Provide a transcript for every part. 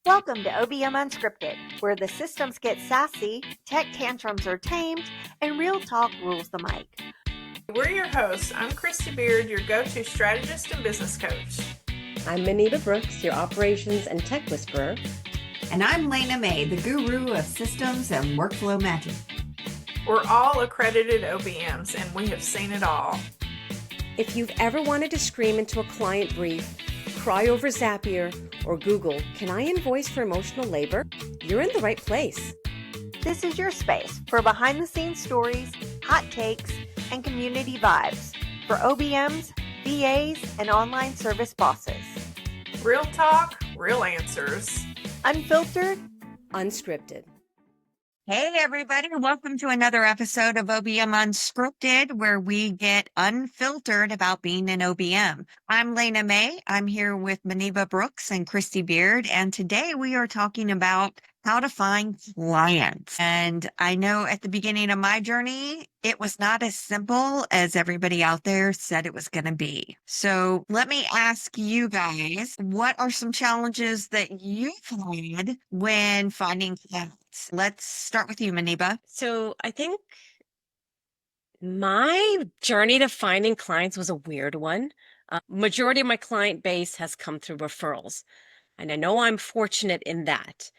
Welcome to OBM Unscripted, where the systems get sassy, tech tantrums are tamed, and real talk rules the mic. We're your hosts. I'm Christy Beard, your go-to strategist and business coach. I'm Manita Brooks, your operations and tech whisperer. And I'm Lena May, the guru of systems and workflow magic. We're all accredited OBMs, and we have seen it all. If you've ever wanted to scream into a client brief, cry over Zapier, or Google, "Can I invoice for emotional labor?" you're in the right place. This is your space for behind-the-scenes stories, hot takes, and community vibes for OBMs, VAs, and online service bosses. Real talk, real answers. Unfiltered, Unscripted. Hey, everybody. Welcome to another episode of OBM Unscripted, where we get unfiltered about being an OBM. I'm Lena May. I'm here with Manita Brooks and Christy Beard, and today we are talking about how to find clients. And I know at the beginning of my journey, it was not as simple as everybody out there said it was going to be. So let me ask you guys, what are some challenges that you've had when finding clients? Let's start with you, Manita. So I think my journey to finding clients was a weird one. Majority of my client base has come through referrals, and I know I'm fortunate in that.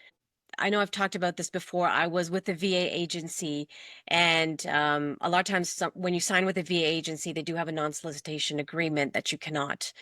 I know I've talked about this before. I was with a VA agency, and a lot of times when you sign with a VA agency, they do have a non-solicitation agreement that you cannot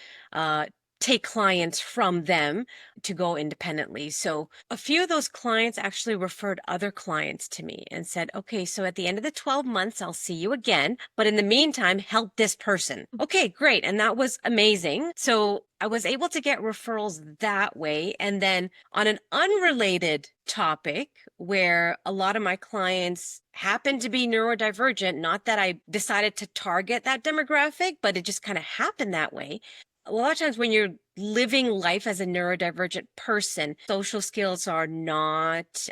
take clients from them to go independently. So a few of those clients actually referred other clients to me and said, okay, so at the end of the 12 months, I'll see you again. But in the meantime, help this person. Okay, great. And that was amazing. So I was able to get referrals that way. And then on an unrelated topic where a lot of my clients happen to be neurodivergent, not that I decided to target that demographic, but it just kind of happened that way. A lot of times when you're living life as a neurodivergent person, social skills are not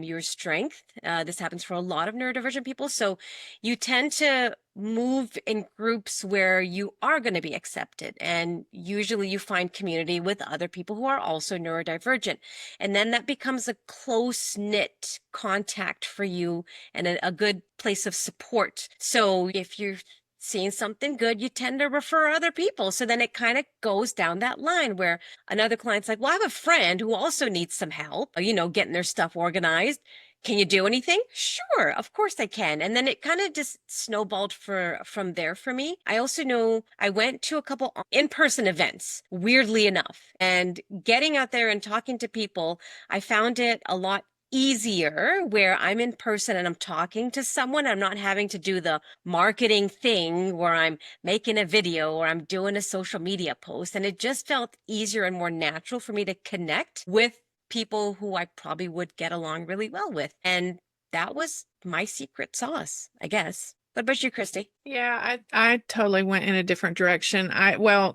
your strength. This happens for a lot of neurodivergent people. So you tend to move in groups where you are going to be accepted. And usually you find community with other people who are also neurodivergent. And then that becomes a close-knit contact for you and a good place of support. So if you're seeing something good, you tend to refer other people. So then it kind of goes down that line where another client's like, well, I have a friend who also needs some help, getting their stuff organized. Can you do anything? Sure, of course I can. And then it kind of just snowballed from there for me. I also know I went to a couple in-person events, weirdly enough, and getting out there and talking to people, I found it a lot easier where I'm in person and I'm talking to someone. I'm not having to do the marketing thing where I'm making a video or I'm doing a social media post. And it just felt easier and more natural for me to connect with people who I probably would get along really well with. And that was my secret sauce, I guess. What about you, Christy? Yeah, I totally went in a different direction.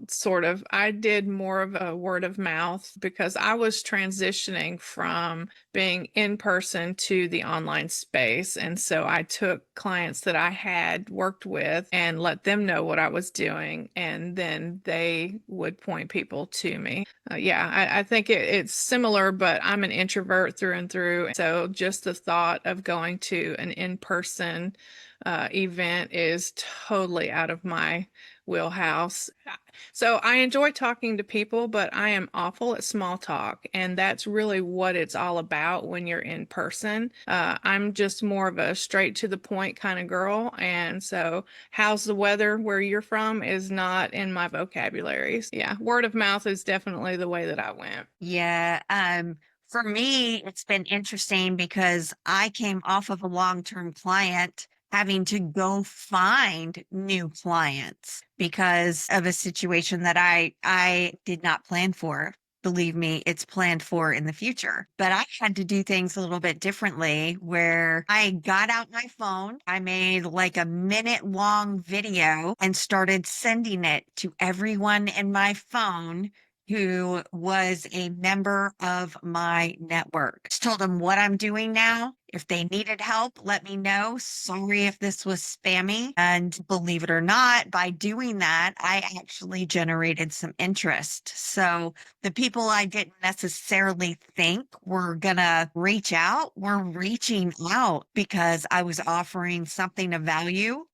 Sort of. I did more of a word of mouth because I was transitioning from being in person to the online space. And so I took clients that I had worked with and let them know what I was doing. And then they would point people to me. I think it's similar, but I'm an introvert through and through. So just the thought of going to an in-person event is totally out of my wheelhouse. So I enjoy talking to people, but I am awful at small talk. And that's really what it's all about when you're in person. I'm just more of a straight to the point kind of girl. And so how's the weather where you're from is not in my vocabulary. Yeah, word of mouth is definitely the way that I went. Yeah. For me, it's been interesting because I came off of a long-term client having to go find new clients because of a situation that I did not plan for. Believe me, it's planned for in the future. But I had to do things a little bit differently where I got out my phone. I made like a minute-long video and started sending it to everyone in my phone who was a member of my network. Just told them what I'm doing now. If they needed help, let me know. Sorry if this was spammy. And believe it or not, by doing that, I actually generated some interest. So the people I didn't necessarily think were going to reach out were reaching out because I was offering something of value.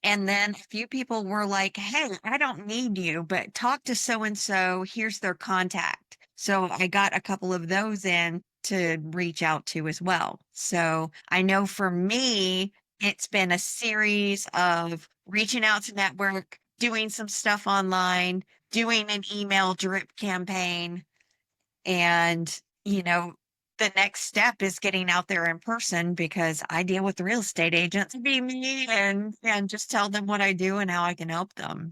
And then a few people were like, hey, I don't need you, but talk to so and so. Here's their contact. So I got a couple of those in to reach out to as well. So I know for me, it's been a series of reaching out to network, doing some stuff online, doing an email drip campaign, and, the next step is getting out there in person because I deal with real estate agents. Be me and just tell them what I do and how I can help them.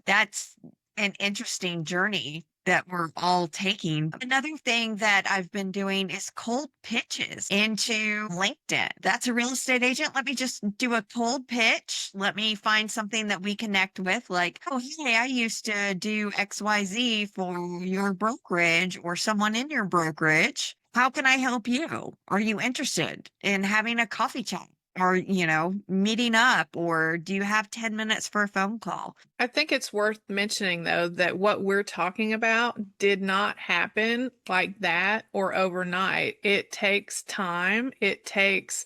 That's an interesting journey that we're all taking. Another thing that I've been doing is cold pitches into LinkedIn. That's a real estate agent. Let me just do a cold pitch. Let me find something that we connect with, like, oh, hey, I used to do XYZ for your brokerage or someone in your brokerage. How can I help you? Are you interested in having a coffee chat? Or, meeting up, or do you have 10 minutes for a phone call? I think it's worth mentioning, though, that what we're talking about did not happen like that or overnight. It takes time, it takes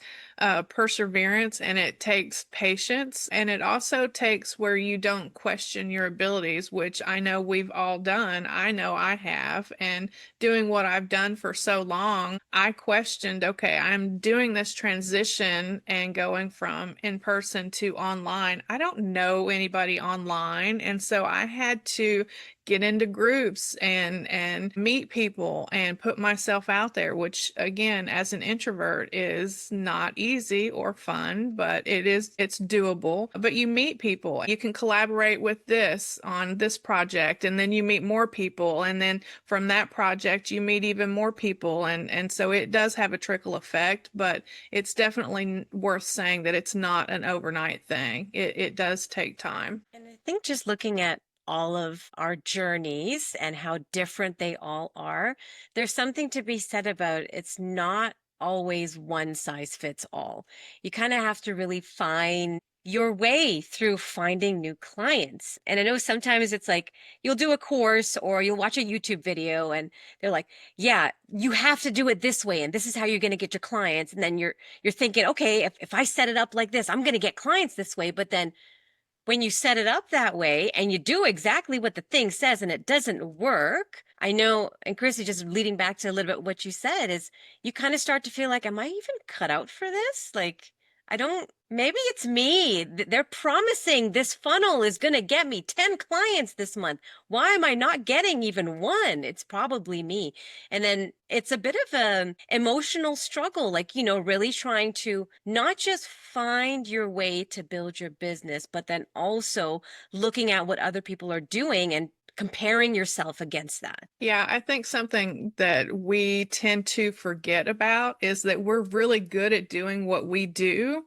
perseverance, and it takes patience. And it also takes where you don't question your abilities, which I know we've all done. I know I have. And doing what I've done for so long, I questioned, okay, I'm doing this transition and going from in person to online. I don't know anybody online. And so I had to get into groups and meet people and put myself out there, which again, as an introvert, is not easy or fun, but it's doable. But you meet people, you can collaborate with this on this project, and then you meet more people, and then from that project you meet even more people, and so it does have a trickle effect. But it's definitely worth saying that it's not an overnight thing. It does take time. And I think just looking at all of our journeys and how different they all are, there's something to be said about it's not always one size fits all. You kind of have to really find your way through finding new clients. And I know sometimes it's like you'll do a course or you'll watch a YouTube video and they're like, yeah, you have to do it this way and this is how you're going to get your clients. And then you're thinking, okay, if I set it up like this, I'm going to get clients this way. But then when you set it up that way and you do exactly what the thing says and it doesn't work, I know, and Chrissy, just leading back to a little bit what you said, is you kind of start to feel like, am I even cut out for this? Like, maybe it's me. They're promising this funnel is going to get me 10 clients this month. Why am I not getting even one? It's probably me. And then it's a bit of an emotional struggle, like, really trying to not just find your way to build your business, but then also looking at what other people are doing and comparing yourself against that. Yeah, I think something that we tend to forget about is that we're really good at doing what we do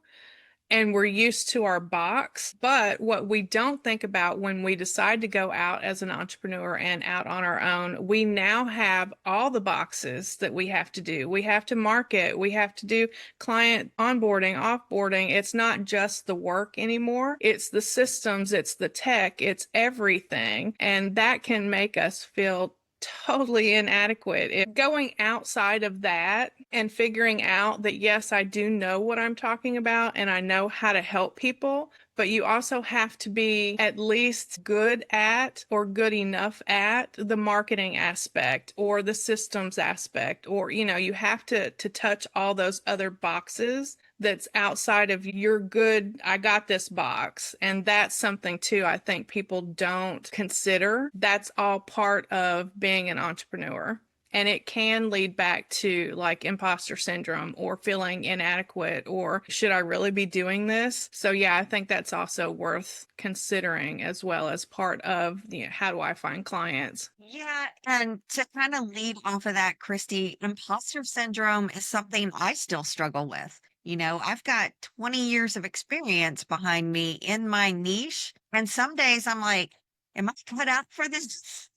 and we're used to our box. But what we don't think about when we decide to go out as an entrepreneur and out on our own, we now have all the boxes that we have to do. We have to market, we have to do client onboarding, offboarding. It's not just the work anymore. It's the systems, it's the tech, it's everything. And that can make us feel totally inadequate. Going outside of that and figuring out that, yes, I do know what I'm talking about and I know how to help people, but you also have to be at least good at or good enough at the marketing aspect or the systems aspect, or, you have to touch all those other boxes that's outside of your good, I got this box. And that's something too, I think people don't consider. That's all part of being an entrepreneur. And it can lead back to like imposter syndrome or feeling inadequate or should I really be doing this? So yeah, I think that's also worth considering as well as part of, how do I find clients? Yeah, and to kind of lead off of that, Christy, imposter syndrome is something I still struggle with. I've got 20 years of experience behind me in my niche, and some days I'm like, am I cut out for this?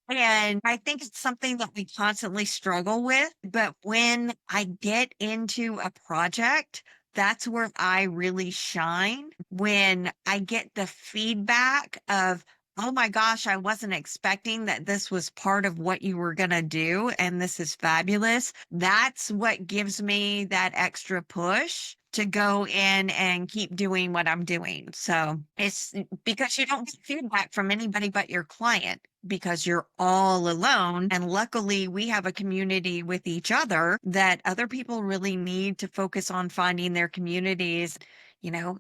And I think it's something that we constantly struggle with. But when I get into a project, that's where I really shine. When I get the feedback of, oh my gosh, I wasn't expecting that this was part of what you were going to do. And this is fabulous. That's what gives me that extra push to go in and keep doing what I'm doing. So it's because you don't get feedback from anybody but your client because you're all alone. And luckily, we have a community with each other that other people really need to focus on finding their communities. You know,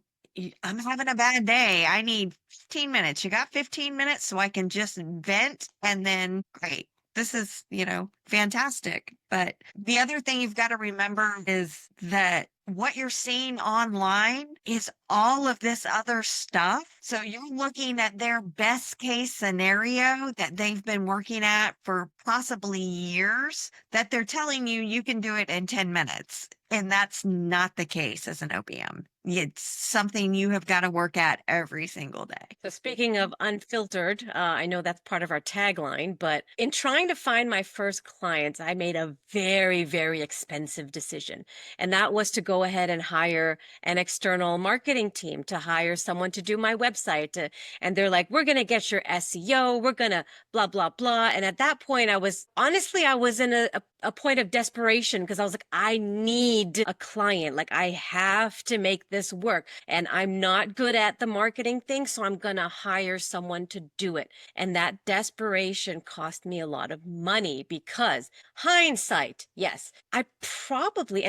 I'm having a bad day. I need 15 minutes. You got 15 minutes so I can just vent and then great. This is, fantastic. But the other thing you've got to remember is that what you're seeing online is all of this other stuff. So you're looking at their best case scenario that they've been working at for possibly years, that they're telling you you can do it in 10 minutes. And that's not the case as an OBM. It's something you have got to work at every single day. So speaking of unfiltered, I know that's part of our tagline, but in trying to find my first clients, I made a very, very expensive decision. And that was to go ahead and hire an external marketing team, to hire someone to do my website. And they're like, we're going to get your SEO. We're going to blah, blah, blah. And at that point, I was in a point of desperation because I was like, I need a client. Like, I have to make this work. And I'm not good at the marketing thing, so I'm going to hire someone to do it. And that desperation cost me a lot of money because hindsight, yes, and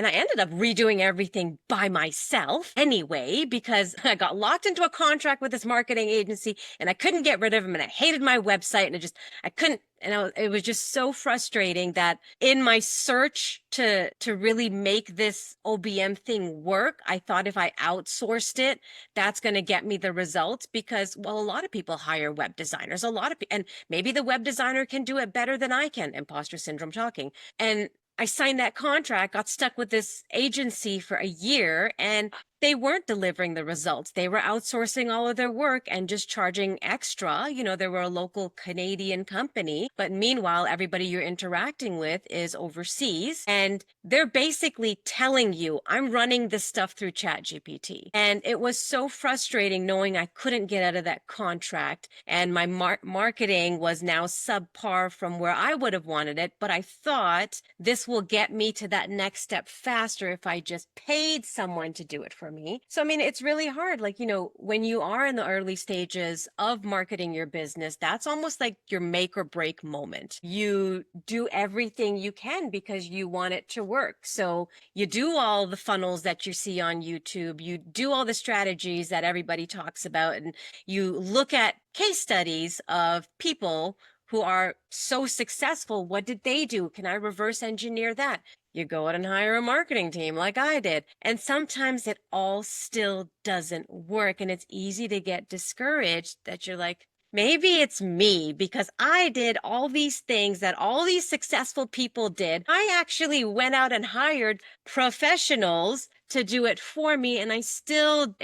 I ended up redoing everything by myself anyway, because I got locked into a contract with this marketing agency and I couldn't get rid of them. And I hated my website and I couldn't. And it was just so frustrating that in my search to really make this OBM thing work, I thought if I outsourced it, that's going to get me the results because, well, a lot of people hire web designers, and maybe the web designer can do it better than I can. Imposter syndrome talking. And I signed that contract, got stuck with this agency for a year, and they weren't delivering the results. They were outsourcing all of their work and just charging extra. They were a local Canadian company, but meanwhile, everybody you're interacting with is overseas. And they're basically telling you, I'm running this stuff through ChatGPT. And it was so frustrating knowing I couldn't get out of that contract. And my marketing was now subpar from where I would have wanted it. But I thought this will get me to that next step faster if I just paid someone to do it for me. So, it's really hard. Like, when you are in the early stages of marketing your business, that's almost like your make or break moment. You do everything you can because you want it to work. So you do all the funnels that you see on YouTube, you do all the strategies that everybody talks about, and you look at case studies of people who are so successful. What did they do? Can I reverse engineer that? You go out and hire a marketing team like I did. And sometimes it all still doesn't work. And it's easy to get discouraged that you're like, maybe it's me because I did all these things that all these successful people did. I actually went out and hired professionals to do it for me. And still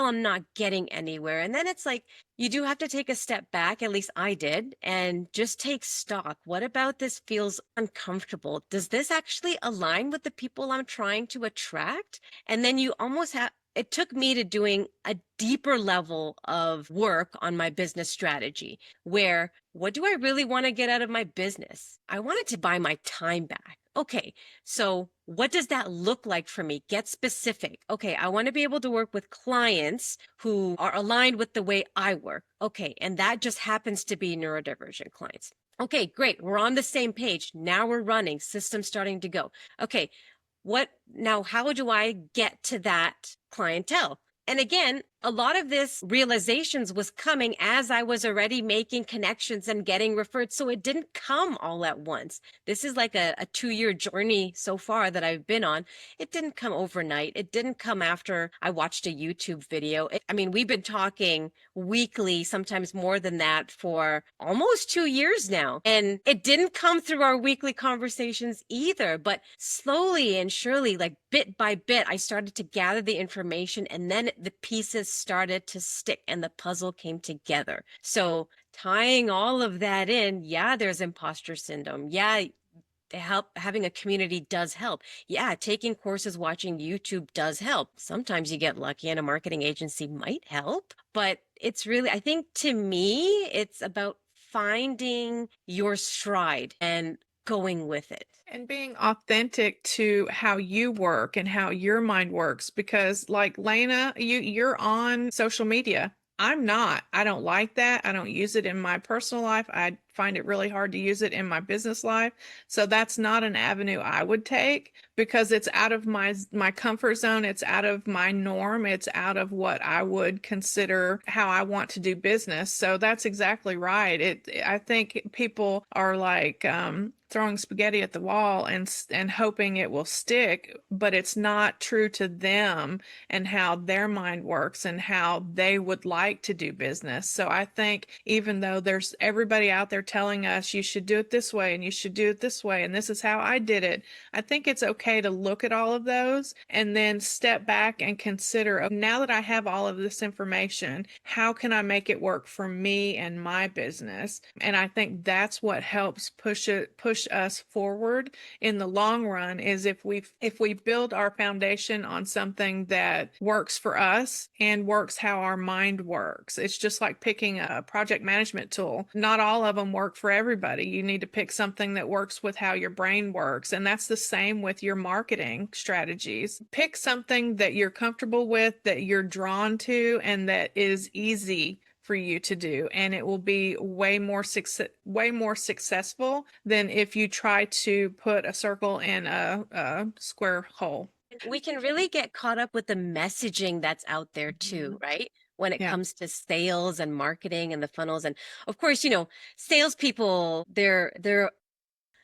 I'm not getting anywhere. And then it's like, you do have to take a step back, at least I did, and just take stock. What about this feels uncomfortable? Does this actually align with the people I'm trying to attract? And then you almost have, it took me to doing a deeper level of work on my business strategy where, what do I really want to get out of my business? I wanted to buy my time back. Okay, so what does that look like for me? Get specific. Okay, I want to be able to work with clients who are aligned with the way I work. Okay, and that just happens to be neurodivergent clients. Okay, great. We're on the same page. Now we're running, system starting to go. Okay, how do I get to that clientele? And again, a lot of this realizations was coming as I was already making connections and getting referred. So it didn't come all at once. This is like a 2-year journey so far that I've been on. It didn't come overnight. It didn't come after I watched a YouTube video. We've been talking weekly, sometimes more than that, for almost 2 years now. And it didn't come through our weekly conversations either. But slowly and surely, like bit by bit, I started to gather the information, and then the pieces started to stick and the puzzle came together. So tying all of that in, yeah, there's imposter syndrome. Yeah, having a community does help. Yeah, taking courses, watching YouTube does help. Sometimes you get lucky and a marketing agency might help, but it's really, I think to me, it's about finding your stride and going with it. And being authentic to how you work and how your mind works. Because like Lena, you're on social media. I'm not. I don't like that. I don't use it in my personal life. I find it really hard to use it in my business life. So that's not an avenue I would take because it's out of my comfort zone. It's out of my norm. It's out of what I would consider how I want to do business. So that's exactly right. I think people are like throwing spaghetti at the wall and hoping it will stick, but it's not true to them and how their mind works and how they would like to do business. So I think even though there's everybody out there telling us you should do it this way and you should do it this way and this is how I did it, I think it's okay to look at all of those and then step back and consider, now that I have all of this information, how can I make it work for me and my business? And I think that's what helps push us forward in the long run, is if we build our foundation on something that works for us and works how our mind works. It's just like picking a project management tool. Not all of them work for everybody. You need to pick something that works with how your brain works. And that's the same with your marketing strategies. Pick something that you're comfortable with, that you're drawn to, and that is easy for you to do, and it will be way more successful than if you try to put a circle in a square hole. We can really get caught up with the messaging that's out there too, right? When it comes to sales and marketing and the funnels. And of course, salespeople, they're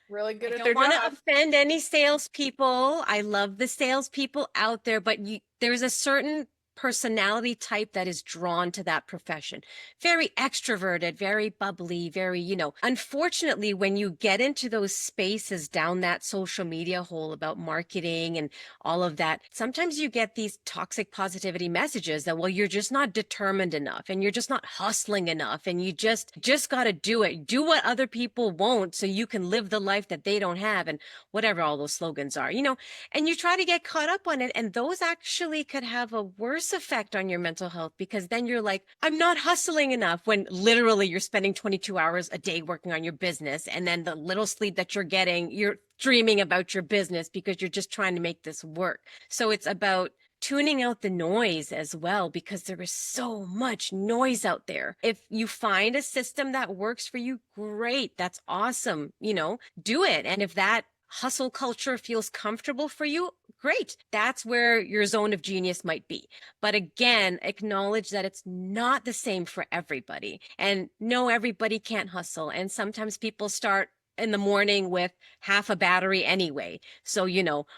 really good at I their don't want job. to offend any salespeople. I love the salespeople out there, but there's a certain personality type that is drawn to that profession. Very extroverted, very bubbly, very, unfortunately, when you get into those spaces down that social media hole about marketing and all of that, sometimes you get these toxic positivity messages that, well, you're just not determined enough and you're just not hustling enough and you just got to do it. Do what other people won't so you can live the life that they don't have, and whatever all those slogans are, and you try to get caught up on it. And those actually could have a worse effect on your mental health, because then you're like, I'm not hustling enough, when literally you're spending 22 hours a day working on your business. And then the little sleep that you're getting, you're dreaming about your business because you're just trying to make this work. So it's about tuning out the noise as well, because there is so much noise out there. If you find a system that works for you, great. That's awesome. Do it. And if that hustle culture feels comfortable for you, great. That's where your zone of genius might be. But again, acknowledge that it's not the same for everybody. And no, everybody can't hustle. And sometimes people start in the morning with half a battery anyway. So,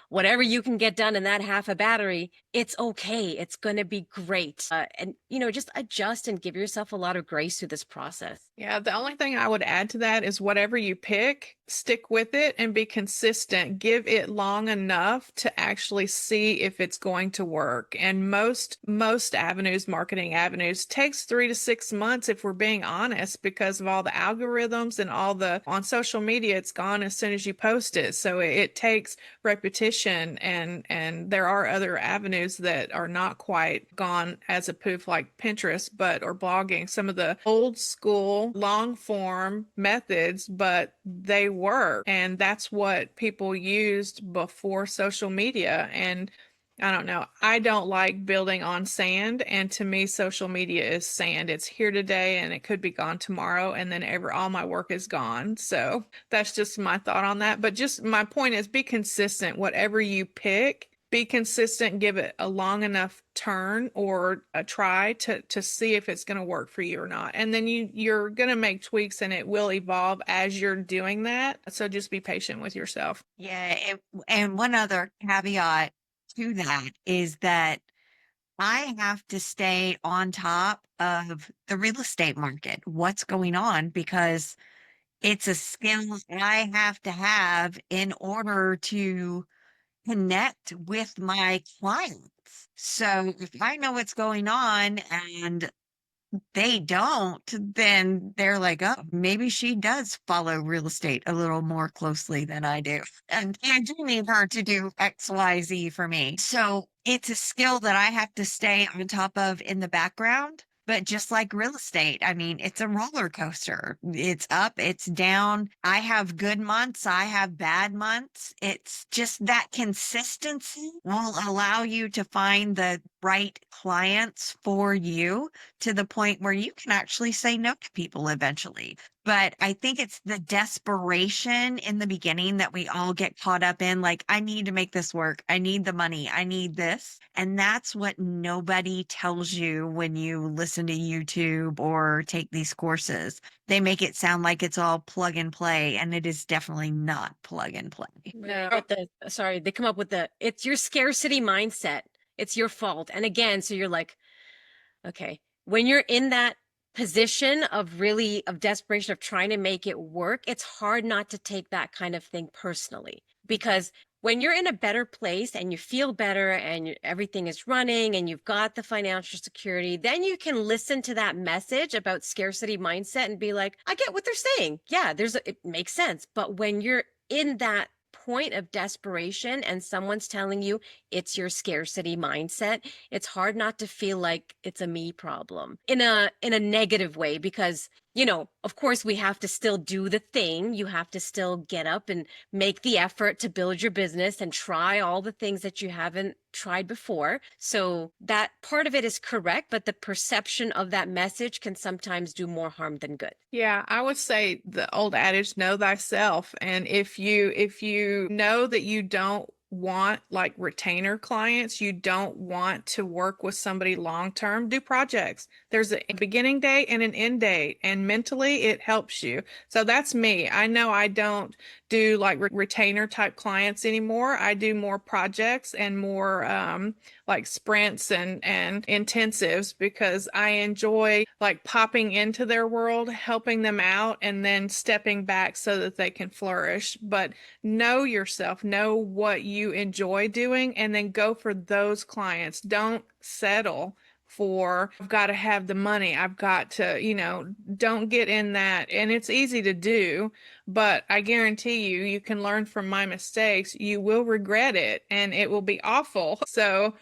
whatever you can get done in that half a battery, it's okay. It's going to be great. And, just adjust and give yourself a lot of grace through this process. Yeah, the only thing I would add to that is whatever you pick, stick with it and be consistent. Give it long enough to actually see if it's going to work. And most avenues, marketing avenues, takes 3 to 6 months, if we're being honest, because of all the algorithms and on social media, it's gone as soon as you post it. So it takes repetition, and there are other avenues that are not quite gone as a poof, like Pinterest, or blogging, some of the old school long form methods, but they work. And that's what people used before social media. And I don't know. I don't like building on sand. And to me, social media is sand. It's here today and it could be gone tomorrow. And then all my work is gone. So that's just my thought on that. But just my point is, be consistent. Whatever you pick, be consistent, give it a long enough turn or a try to see if it's going to work for you or not. And then you're going to make tweaks and it will evolve as you're doing that. So just be patient with yourself. Yeah. And one other caveat to that is that I have to stay on top of the real estate market, what's going on, because it's a skill I have to have in order to connect with my clients. So if I know what's going on and they don't, then they're like, oh, maybe she does follow real estate a little more closely than I do. And I do need her to do XYZ for me. So it's a skill that I have to stay on top of in the background. But just like real estate, I mean, it's a roller coaster. It's up, it's down. I have good months, I have bad months. It's just that consistency will allow you to find the right clients for you to the point where you can actually say no to people eventually. But I think it's the desperation in the beginning that we all get caught up in. Like, I need to make this work. I need the money. I need this. And that's what nobody tells you when you listen to YouTube or take these courses. They make it sound like it's all plug and play, and it is definitely not plug and play. No. But they come up with it's your scarcity mindset. It's your fault. And again, so you're like, okay, when you're in that position of desperation of trying to make it work, it's hard not to take that kind of thing personally, because when you're in a better place and you feel better and everything is running and you've got the financial security, then you can listen to that message about scarcity mindset and be like, I get what they're saying. Yeah, it makes sense. But when you're in that point of desperation and someone's telling you it's your scarcity mindset, it's hard not to feel like it's a me problem in a negative way, because of course we have to still do the thing. You have to still get up and make the effort to build your business and try all the things that you haven't tried before. So that part of it is correct, but the perception of that message can sometimes do more harm than good. Yeah, I would say the old adage, know thyself. And if you know that you don't want like retainer clients, you don't want to work with somebody long term, do projects. There's a beginning date and an end date, and mentally it helps you. So that's me. I know I don't do like retainer type clients anymore. I do more projects and more like sprints and intensives, because I enjoy like popping into their world, helping them out, and then stepping back so that they can flourish. But know yourself, know what you enjoy doing, and then go for those clients. Don't settle for, I've got to have the money. I've got to, don't get in that. And it's easy to do, but I guarantee you can learn from my mistakes. You will regret it and it will be awful. So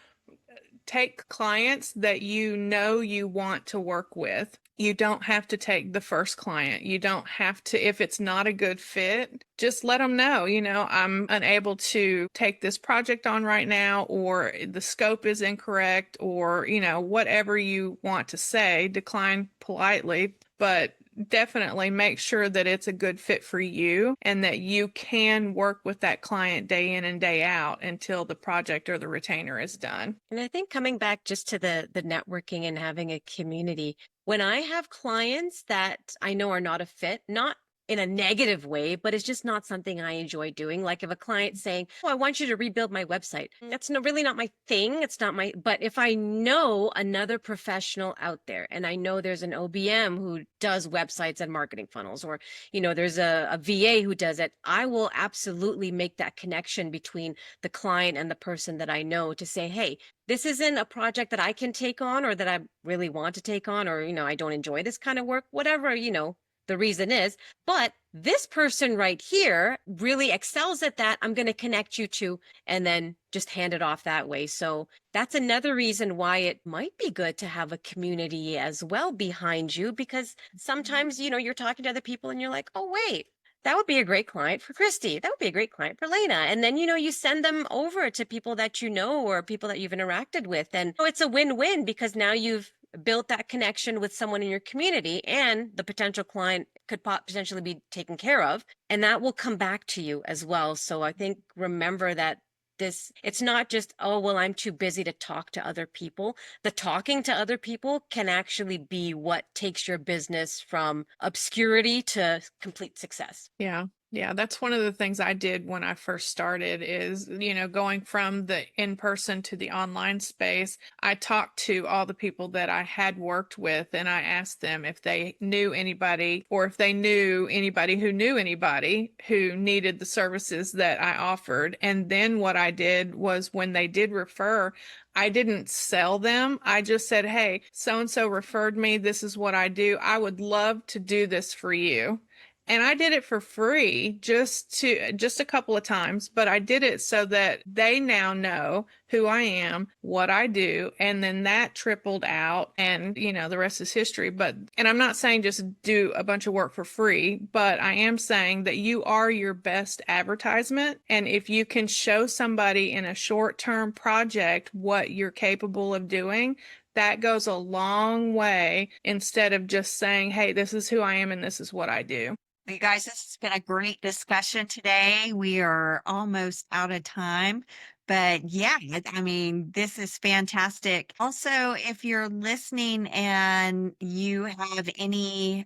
take clients that you know you want to work with. You don't have to take the first client. You don't have to, if it's not a good fit, just let them know, I'm unable to take this project on right now, or the scope is incorrect, or, whatever you want to say. Decline politely, but definitely make sure that it's a good fit for you and that you can work with that client day in and day out until the project or the retainer is done. And I think coming back just to the networking and having a community, when I have clients that I know are not a fit, not in a negative way, but it's just not something I enjoy doing. Like if a client's saying, oh, I want you to rebuild my website. That's really not my thing. It's not but if I know another professional out there and I know there's an OBM who does websites and marketing funnels, or, there's a VA who does it, I will absolutely make that connection between the client and the person that I know to say, hey, this isn't a project that I can take on or that I really want to take on, or, I don't enjoy this kind of work, whatever, the reason is, but this person right here really excels at that. I'm going to connect you to, and then just hand it off that way. So that's another reason why it might be good to have a community as well behind you, because sometimes, you're talking to other people and you're like, oh, wait, that would be a great client for Christy. That would be a great client for Lena. And then, you send them over to people that you know or people that you've interacted with. And it's a win-win, because now you've built that connection with someone in your community, and the potential client could potentially be taken care of, and that will come back to you as well. So I think remember that it's not just, oh, well, I'm too busy to talk to other people. The talking to other people can actually be what takes your business from obscurity to complete success. Yeah. Yeah, that's one of the things I did when I first started is, going from the in-person to the online space. I talked to all the people that I had worked with and I asked them if they knew anybody or if they knew anybody who knew anybody who needed the services that I offered. And then what I did was when they did refer, I didn't sell them. I just said, hey, so-and-so referred me. This is what I do. I would love to do this for you. And I did it for free just a couple of times, but I did it so that they now know who I am, what I do, and then that trickled out and the rest is history. And I'm not saying just do a bunch of work for free, but I am saying that you are your best advertisement. And if you can show somebody in a short-term project what you're capable of doing, that goes a long way instead of just saying, hey, this is who I am and this is what I do. You guys, this has been a great discussion today. We are almost out of time, but yeah, I mean, this is fantastic. Also, if you're listening and you have any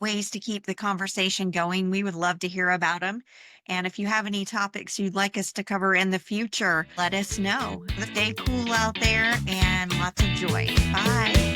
ways to keep the conversation going, we would love to hear about them. And if you have any topics you'd like us to cover in the future, let us know. Stay cool out there and lots of joy. Bye.